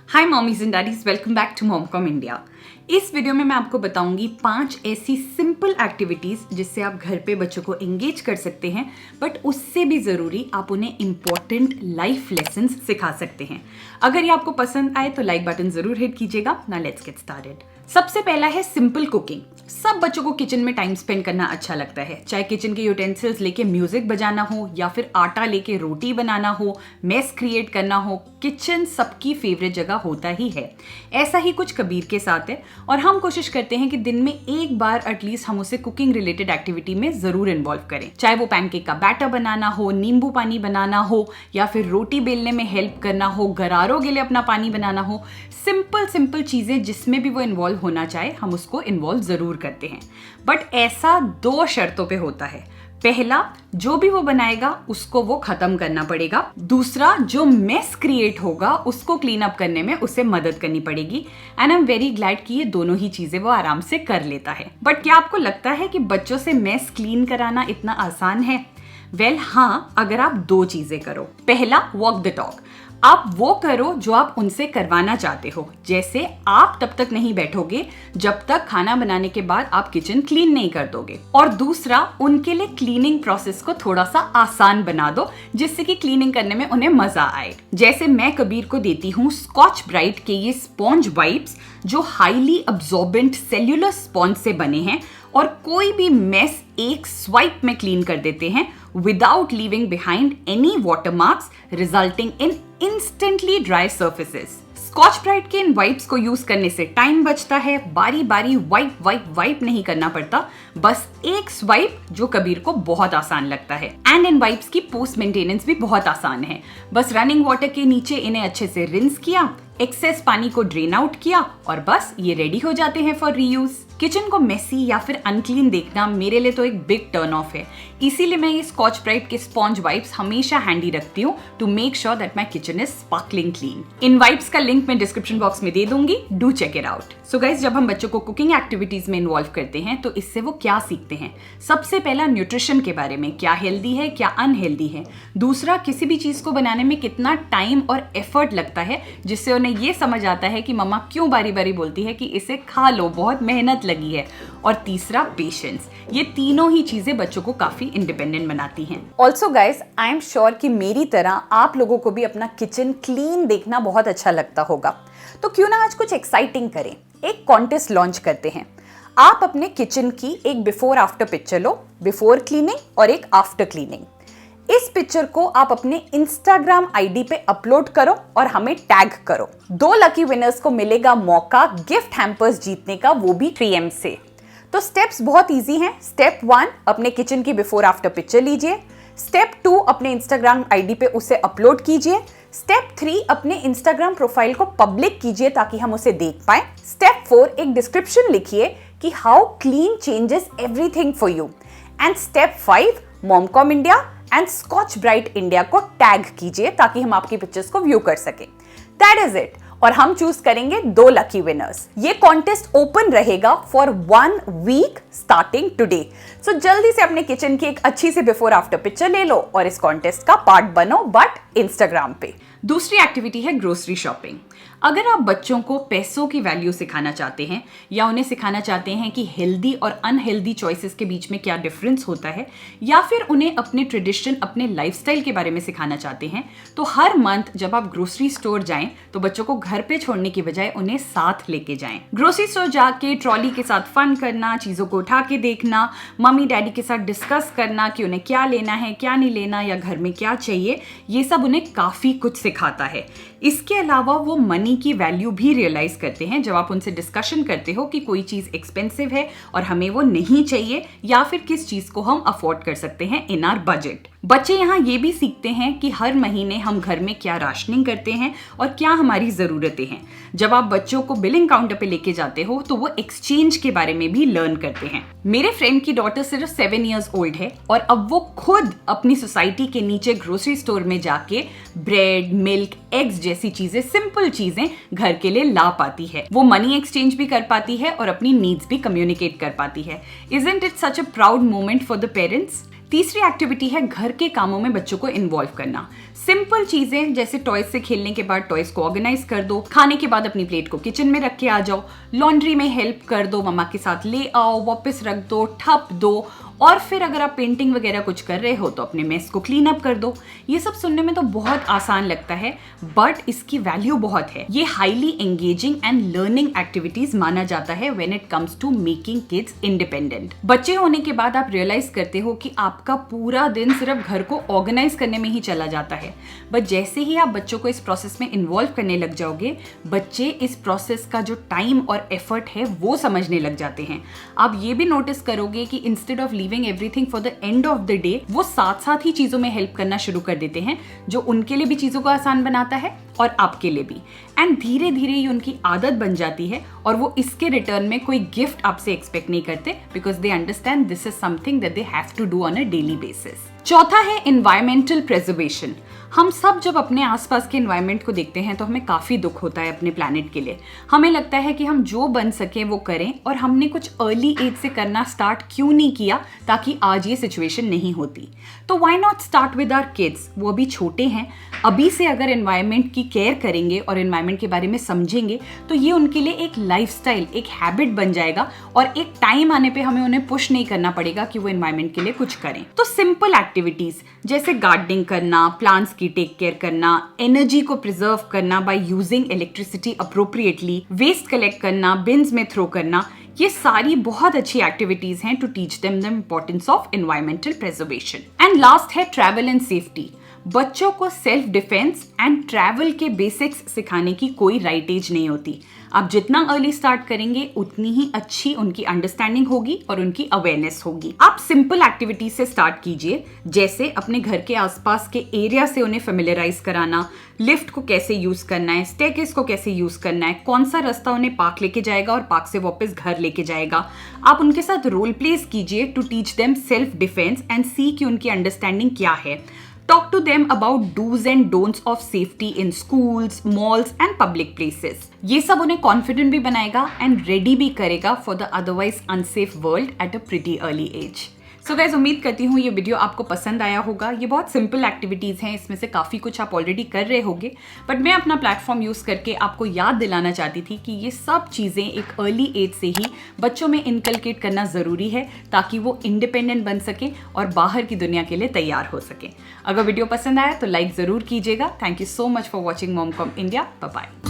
Hi mommies and daddies, welcome back to MomCom India. इस video में मैं आपको बताऊंगी 5 ऐसी सिंपल एक्टिविटीज जिससे आप घर पे बच्चों को एंगेज कर सकते हैं, बट उससे भी जरूरी आप उन्हें इंपॉर्टेंट लाइफ लेसन्स सिखा सकते हैं। अगर ये आपको पसंद आए तो लाइक बटन जरूर हिट कीजिएगा। Now let's get started. सबसे पहला है सिंपल कुकिंग। सब बच्चों को किचन में टाइम स्पेंड करना अच्छा लगता है, चाहे किचन के यूटेंसिल्स लेके म्यूजिक बजाना हो या फिर आटा लेके रोटी बनाना हो, मेस क्रिएट करना हो। किचन सबकी फेवरेट जगह होता ही है। ऐसा ही कुछ कबीर के साथ है और हम कोशिश करते हैं कि दिन में एक बार एटलीस्ट हम उसे कुकिंग रिलेटेड एक्टिविटी में जरूर इन्वॉल्व करें, चाहे वो पैनकेक का बैटर बनाना हो, नींबू पानी बनाना हो या फिर रोटी बेलने में हेल्प करना हो, गरारों के लिए अपना पानी बनाना हो। सिंपल चीजें जिसमें भी वो इन्वॉल्व होना चाहे हम उसको इन्वॉल्व जरूर करते हैं, बट ऐसा 2 शर्तों पे होता है। पहला, जो भी वो बनाएगा उसको वो खत्म करना पड़ेगा। दूसरा, जो मेस क्रिएट होगा उसको क्लीन अप करने में उसे मदद करनी पड़ेगी। And I am very glad कि ये दोनों ही चीजें वो आराम से कर लेता है। बट क्या आपको लगता है कि बच्चों से मेस क्लीन कराना इतना आसान है? वेल हाँ, अगर आप 2 चीजें करो। पहला, वॉक द टॉक। आप वो करो जो आप उनसे करवाना चाहते हो। जैसे आप तब तक नहीं बैठोगे जब तक खाना बनाने के बाद आप किचन क्लीन नहीं कर दोगे। और दूसरा, उनके लिए क्लीनिंग प्रोसेस को थोड़ा सा आसान बना दो जिससे कि क्लीनिंग करने में उन्हें मजा आए। जैसे मैं कबीर को देती हूँ स्कॉच ब्राइट के ये स्पॉन्ज वाइप्स जो हाईली अब्सॉर्बेंट सेल्यूलर स्पॉन्ज से बने हैं और कोई भी मेस एक स्वाइप में क्लीन कर देते हैं without leaving behind any water marks, resulting in instantly dry surfaces. Scotch Brite के इन वाइप्स को यूज करने से टाइम बचता है, बारी बारी वाइप नहीं करना पड़ता, बस एक स्वाइप जो कबीर को बहुत आसान लगता है। एंड इन वाइप्स की पोस्ट मेंटेनेंस भी बहुत आसान है। बस रनिंग वाटर के नीचे इन्हें अच्छे से रिंस किया, एक्सेस पानी को ड्रेन आउट किया और बस ये रेडी हो जाते हैं फॉर रीयूज। किचन को मेसी या फिर अनक्लीन देखना मेरे लिए तो एक बिग टर्न ऑफ है, इसीलिए मैं ये स्कॉच ब्राइट के स्पॉन्ज वाइप्स हमेशा हैंडी रखती हूँ to make sure that my kitchen is sparkling clean. इन वाइप्स का लिंक मैं डिस्क्रिप्शन बॉक्स में दे दूंगी, do check it out. So guys, जब हम बच्चों को कुकिंग एक्टिविटीज में इन्वॉल्व करते हैं तो इससे वो क्या सीखते हैं? सबसे पहला, न्यूट्रिशन के बारे में, क्या हेल्दी है क्या अनहेल्दी है। दूसरा, किसी भी चीज को बनाने में कितना टाइम और एफर्ट लगता है, जिससे उन्हें ये समझ आता है कि मम्मा क्यों बारी बारी बोलती है कि इसे खा लो, बहुत मेहनत लगी है। और तीसरा, पेशेंस। ये तीनों ही चीजें बच्चों को काफी इंडिपेंडेंट बनाती हैं। Also guys, I am sure कि मेरी तरह आप लोगों को भी अपना किचन क्लीन देखना बहुत अच्छा लगता होगा, तो क्यों ना आज कुछ एक्साइटिंग करें। एक कॉन्टेस्ट लॉन्च करते हैं। आप अपने किचन की एक बिफोर आफ्टर पिक्चर लो, बिफोर क्लीनिंग और एक आफ्टर क्लीनिंग। इस पिक्चर को आप अपने इंस्टाग्राम आईडी पे अपलोड करो और हमें टैग करो। 2 लकी विनर्स को मिलेगा मौका गिफ्ट हैम्पर्स जीतने का, वो भी 3M से। तो स्टेप्स बहुत इजी हैं। स्टेप 1, अपने किचन की बिफोर आफ्टर पिक्चर लीजिए। स्टेप 2, अपने इंस्टाग्राम आईडी पे उसे अपलोड कीजिए। स्टेप 3, अपने इंस्टाग्राम प्रोफाइल को पब्लिक कीजिए ताकि हम उसे देख पाए। स्टेप 4, एक डिस्क्रिप्शन लिखिए कि how clean changes everything for you. And step 5, MomCom India and Scotch Brite India को टैग कीजिए ताकि हम आपकी पिक्चर्स को व्यू कर सकें। That is it. और हम चूज करेंगे 2 लकी विनर्स। ये कॉन्टेस्ट ओपन रहेगा for 1 week starting today. So जल्दी से अपने किचन की एक अच्छी सी बिफोर आफ्टर पिक्चर ले लो और इस कॉन्टेस्ट का पार्ट बनो, बट इंस्टाग्राम पे। दूसरी एक्टिविटी है ग्रोसरी शॉपिंग। अगर आप बच्चों को पैसों की वैल्यू सिखाना चाहते हैं या उन्हें सिखाना चाहते हैं कि हेल्दी और अनहेल्दी चॉइसेस के बीच में क्या डिफरेंस होता है, या फिर उन्हें अपने ट्रेडिशन, अपने लाइफस्टाइल के बारे में सिखाना चाहते हैं, तो हर मंथ जब आप ग्रोसरी स्टोर जाएं तो बच्चों को घर पे छोड़ने की बजाय उन्हें साथ लेके जाएं। ग्रोसरी स्टोर जाके ट्रॉली के साथ फन करना, चीजों को उठा के देखना, मम्मी डैडी के साथ डिस्कस करना कि उन्हें क्या लेना है क्या नहीं लेना या घर में क्या चाहिए, ये सब उन्हें काफी कुछ सिखाता है। इसके अलावा वो मनी की वैल्यू भी रियलाइज करते हैं जब आप उनसे डिस्कशन करते हो कि कोई चीज एक्सपेंसिव है और हमें वो नहीं चाहिए, या फिर किस चीज को हम अफोर्ड कर सकते हैं इन आवर बजट। बच्चे यहाँ ये भी सीखते हैं कि हर महीने हम घर में क्या राशनिंग करते हैं और क्या हमारी जरूरतें हैं। जब आप बच्चों को बिलिंग काउंटर पे लेके जाते हो तो वो एक्सचेंज के बारे में भी लर्न करते हैं। मेरे फ्रेंड की डॉटर सिर्फ 7 इयर्स ओल्ड है और अब वो खुद अपनी सोसाइटी के नीचे ग्रोसरी स्टोर में जाके ब्रेड, मिल्क, एग्स जैसी चीजें, सिंपल चीजें घर के लिए ला पाती है। वो मनी एक्सचेंज भी कर पाती है और अपनी नीड्स भी कम्युनिकेट कर पाती है। Isn't it such a proud moment for the parents? तीसरी एक्टिविटी है घर के कामों में बच्चों को इन्वॉल्व करना। सिंपल चीजें जैसे टॉयज से खेलने के बाद टॉयज को ऑर्गेनाइज कर दो, खाने के बाद अपनी प्लेट को किचन में रख के आ जाओ, लॉन्ड्री में हेल्प कर दो, मम्मा के साथ ले आओ, वापस रख दो, ठप दो, और फिर अगर आप पेंटिंग वगैरह कुछ कर रहे हो तो अपने मेस को क्लीन अप कर दो। ये सब सुनने में तो बहुत आसान लगता है, बट इसकी वैल्यू बहुत है। ये highly engaging and learning activities माना जाता है when it comes to making kids independent. बच्चे होने के बाद आप रियलाइज करते हो कि आपका पूरा दिन सिर्फ घर को ऑर्गेनाइज करने में ही चला जाता है, बट जैसे ही आप बच्चों को इस प्रोसेस में इन्वॉल्व करने लग जाओगे, बच्चे इस प्रोसेस का जो टाइम और एफर्ट है वो समझने लग जाते हैं। आप ये भी नोटिस करोगे कि instead of leaving everything for the end of the day, वो साथ साथ ही चीजों में हेल्प करना शुरू कर देते हैं, जो उनके लिए भी चीजों को आसान बनाता है और आपके लिए भी। एंड धीरे धीरे ये उनकी आदत बन जाती है और वो इसके रिटर्न में कोई गिफ्ट आपसे एक्सपेक्ट नहीं करते, because they understand this is something that they have to do on a daily basis. चौथा है एनवायरमेंटल प्रिजर्वेशन। हम सब जब अपने आसपास के एनवायरनमेंट को देखते हैं तो हमें काफी दुख होता है अपने प्लैनेट के लिए। हमें लगता है कि हम जो बन सके वो करें, और हमने कुछ अर्ली एज से करना स्टार्ट क्यों नहीं किया ताकि आज ये सिचुएशन नहीं होती। तो why not start with our kids, वो अभी छोटे हैं। अभी से अगर एनवायरनमेंट की केयर करेंगे और एनवायरनमेंट के बारे में समझेंगे तो ये उनके लिए एक लाइफस्टाइल, एक हैबिट बन जाएगा, और एक टाइम आने पे हमें उन्हें पुश नहीं करना पड़ेगा कि वो एनवायरनमेंट के लिए कुछ करें। तो सिंपल एक्टिविटीज जैसे गार्डनिंग करना, प्लांट्स की टेक केयर करना, एनर्जी को प्रिजर्व करना by using electricity appropriately, waste collect करना, बिन्स में थ्रो करना, ये सारी बहुत अच्छी एक्टिविटीज हैं to teach them the importance of environmental preservation. And last है ट्रैवल एंड सेफ्टी। बच्चों को सेल्फ डिफेंस एंड ट्रैवल के बेसिक्स सिखाने की कोई राइट एज नहीं होती। आप जितना अर्ली स्टार्ट करेंगे उतनी ही अच्छी उनकी अंडरस्टैंडिंग होगी और उनकी अवेयरनेस होगी। आप सिंपल एक्टिविटीज से स्टार्ट कीजिए, जैसे अपने घर के आसपास के एरिया से उन्हें फेमिलियराइज कराना, लिफ्ट को कैसे यूज करना है, स्टेयरकेस को कैसे यूज करना है, कौन सा रास्ता उन्हें पार्क लेके जाएगा और पार्क से वापस घर लेके जाएगा। आप उनके साथ रोल प्लेस कीजिए to teach them self defence and see कि उनकी अंडरस्टैंडिंग क्या है। Talk to them about do's and don'ts of safety in schools, malls and public places. ये सब उन्हें कॉन्फिडेंट भी बनाएगा एंड रेडी भी करेगा for the otherwise unsafe world at a pretty early age. So guys, उम्मीद करती हूँ ये वीडियो आपको पसंद आया होगा। ये बहुत सिंपल एक्टिविटीज़ हैं, इसमें से काफ़ी कुछ आप ऑलरेडी कर रहे होंगे, बट मैं अपना प्लेटफॉर्म यूज़ करके आपको याद दिलाना चाहती थी कि ये सब चीज़ें एक अर्ली एज से ही बच्चों में इनकलकेट करना ज़रूरी है, ताकि वो इंडिपेंडेंट बन सके और बाहर की दुनिया के लिए तैयार हो सके। अगर वीडियो पसंद आया तो लाइक ज़रूर कीजिएगा। Thank you so much for watching MomCom India. Bye bye.